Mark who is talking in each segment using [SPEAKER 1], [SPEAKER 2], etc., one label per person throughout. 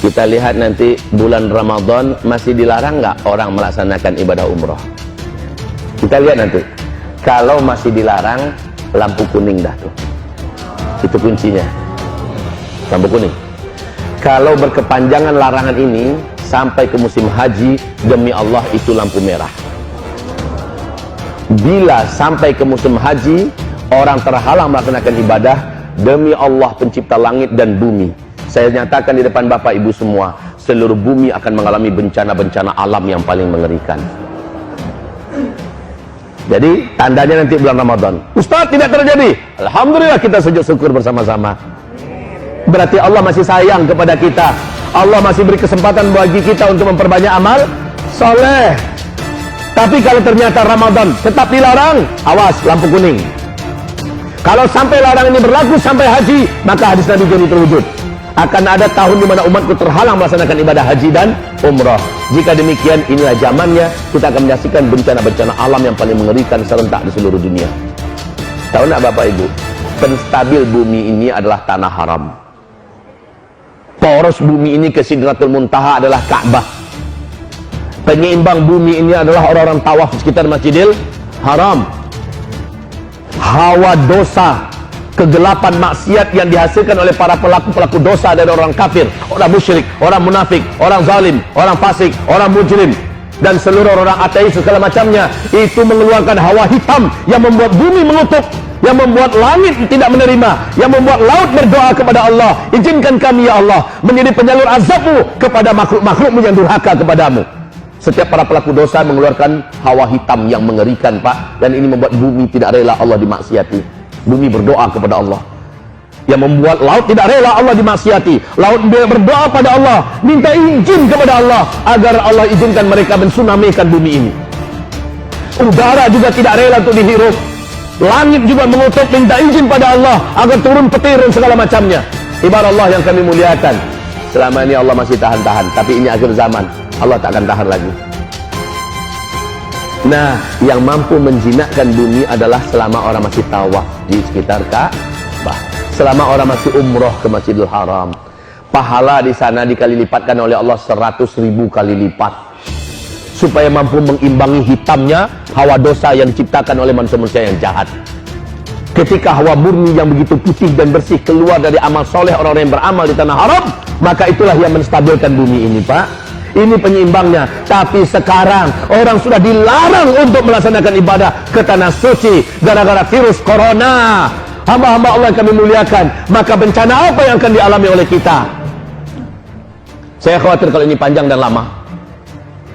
[SPEAKER 1] Kita lihat nanti bulan Ramadan masih dilarang nggak orang melaksanakan ibadah umroh? Kita lihat nanti. Kalau masih dilarang, lampu kuning dah tuh. Itu kuncinya. Lampu kuning. Kalau berkepanjangan larangan ini sampai ke musim haji, demi Allah itu lampu merah. Bila sampai ke musim haji, orang terhalang melaksanakan ibadah, demi Allah pencipta langit dan bumi, saya nyatakan di depan Bapak Ibu semua, seluruh bumi akan mengalami bencana-bencana alam yang paling mengerikan. Jadi tandanya nanti bulan Ramadan. Ustaz, tidak terjadi. Alhamdulillah, kita sujud syukur bersama-sama. Berarti Allah masih sayang kepada kita. Allah masih beri kesempatan bagi kita untuk memperbanyak amal soleh. Tapi kalau ternyata Ramadan tetap dilarang, awas, lampu kuning. Kalau sampai larangan ini berlaku sampai haji, maka hadis Nabi jadi terwujud. Akan ada tahun di mana umatku terhalang melaksanakan ibadah haji dan umrah. Jika demikian, inilah zamannya kita akan menyaksikan bencana-bencana alam yang paling mengerikan serentak di seluruh dunia. Tahu nak Bapak Ibu, penstabil bumi ini adalah tanah haram. Poros bumi ini ke Sidratul Muntaha adalah Ka'bah. Penyeimbang bumi ini adalah orang-orang tawaf sekitar Masjidil Haram. Hawa dosa, kegelapan maksiat yang dihasilkan oleh para pelaku-pelaku dosa dari orang kafir, orang musyrik, orang munafik, orang zalim, orang fasik, orang mujrim, dan seluruh orang ateis segala macamnya, itu mengeluarkan hawa hitam yang membuat bumi mengutuk, yang membuat langit tidak menerima, yang membuat laut berdoa kepada Allah, izinkan kami ya Allah menjadi penyalur azabmu kepada makhluk-makhlukmu yang durhaka kepadamu. Setiap para pelaku dosa mengeluarkan hawa hitam yang mengerikan, Pak, dan ini membuat bumi tidak rela Allah dimaksiati. Bumi berdoa kepada Allah, yang membuat laut tidak rela Allah dimaksiati. Laut berdoa pada Allah, minta izin kepada Allah agar Allah izinkan mereka mensunamikan bumi ini. Udara juga tidak rela untuk dihirup. Langit juga mengutuk, minta izin pada Allah agar turun petir dan segala macamnya. Ibarat Allah yang kami muliakan, selama ini Allah masih tahan-tahan, tapi ini akhir zaman, Allah tak akan tahan lagi. Nah, yang mampu menjinakkan bumi adalah selama orang masih tawaf di sekitar Ka'bah, selama orang masih umroh ke Masjidil Haram. Pahala di sana dikali lipatkan oleh Allah 100.000 kali lipat, supaya mampu mengimbangi hitamnya hawa dosa yang diciptakan oleh manusia-manusia yang jahat. Ketika hawa murni yang begitu putih dan bersih keluar dari amal soleh orang-orang yang beramal di tanah haram, maka itulah yang menstabilkan bumi ini, Pak. Ini penyeimbangnya. Tapi sekarang orang sudah dilarang untuk melaksanakan ibadah ke tanah suci gara-gara virus corona. Hamba-hamba Allah yang kami muliakan, maka bencana apa yang akan dialami oleh kita? Saya khawatir kalau ini panjang dan lama.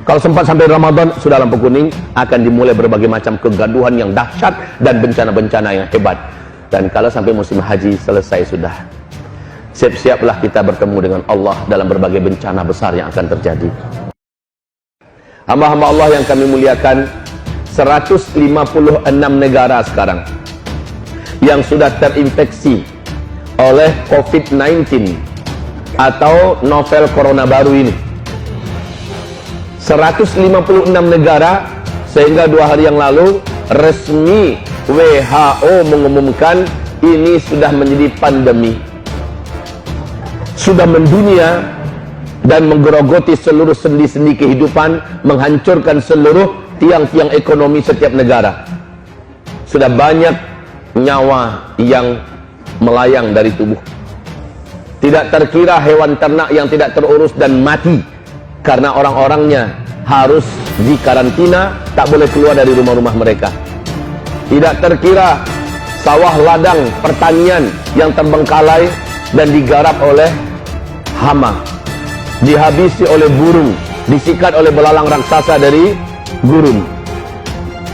[SPEAKER 1] Kalau sempat sampai Ramadan, sudah lampu kuning, akan dimulai berbagai macam kegaduhan yang dahsyat dan bencana-bencana yang hebat. Dan kalau sampai musim haji selesai sudah, siap-siaplah kita bertemu dengan Allah dalam berbagai bencana besar yang akan terjadi. Hamba-hamba Allah yang kami muliakan, 156 negara sekarang yang sudah terinfeksi oleh COVID-19 atau novel corona baru ini. 156 negara, sehingga 2 hari yang lalu resmi WHO mengumumkan ini sudah menjadi pandemi, sudah mendunia dan menggerogoti seluruh sendi-sendi kehidupan, menghancurkan seluruh tiang-tiang ekonomi setiap negara. Sudah banyak nyawa yang melayang dari tubuh. Tidak terkira hewan ternak yang tidak terurus dan mati karena orang-orangnya harus dikarantina, tak boleh keluar dari rumah-rumah mereka. Tidak terkira sawah ladang pertanian yang terbengkalai dan digarap oleh hama, dihabisi oleh burung, disikat oleh belalang raksasa dari gurun.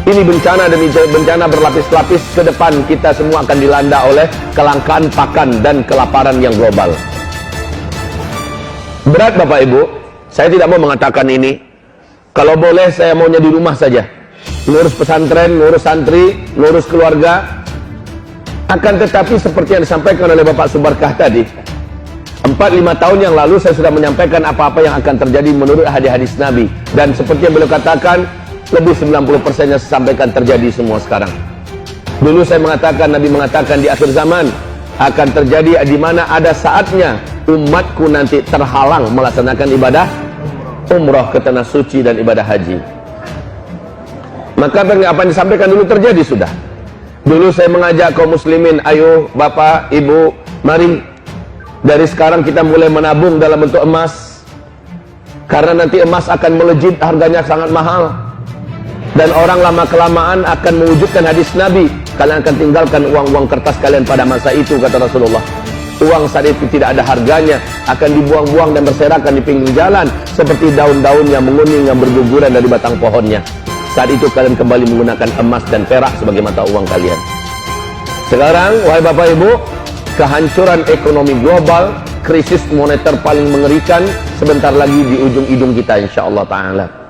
[SPEAKER 1] Ini bencana demi bencana berlapis-lapis. Ke depan kita semua akan dilanda oleh kelangkaan pakan dan kelaparan yang global. Berat Bapak Ibu, saya tidak mau mengatakan ini. Kalau boleh saya maunya di rumah saja, ngurus pesantren, ngurus santri, ngurus keluarga. Akan tetapi seperti yang disampaikan oleh Bapak Subarkah tadi, 4-5 tahun yang lalu saya sudah menyampaikan apa-apa yang akan terjadi menurut hadis-hadis Nabi. Dan seperti yang beliau katakan, lebih 90%-nya saya sampaikan terjadi semua sekarang. Dulu saya mengatakan, Nabi mengatakan di akhir zaman akan terjadi di mana ada saatnya umatku nanti terhalang melaksanakan ibadah umrah ke tanah suci dan ibadah haji. Maka apa yang disampaikan dulu terjadi sudah. Dulu saya mengajak kaum muslimin, ayo bapak, ibu, mari dari sekarang kita mulai menabung dalam bentuk emas. Karena nanti emas akan melejit, harganya sangat mahal. Dan orang lama-kelamaan akan mewujudkan hadis Nabi, kalian akan tinggalkan uang-uang kertas kalian pada masa itu, kata Rasulullah. Uang saat itu tidak ada harganya, akan dibuang-buang dan berserakan di pinggir jalan seperti daun-daun yang menguning yang berguguran dari batang pohonnya. Saat itu kalian kembali menggunakan emas dan perak sebagai mata uang kalian. Sekarang, wahai bapak ibu, kehancuran ekonomi global, krisis moneter paling mengerikan sebentar lagi di ujung hidung kita, insyaallah ta'ala.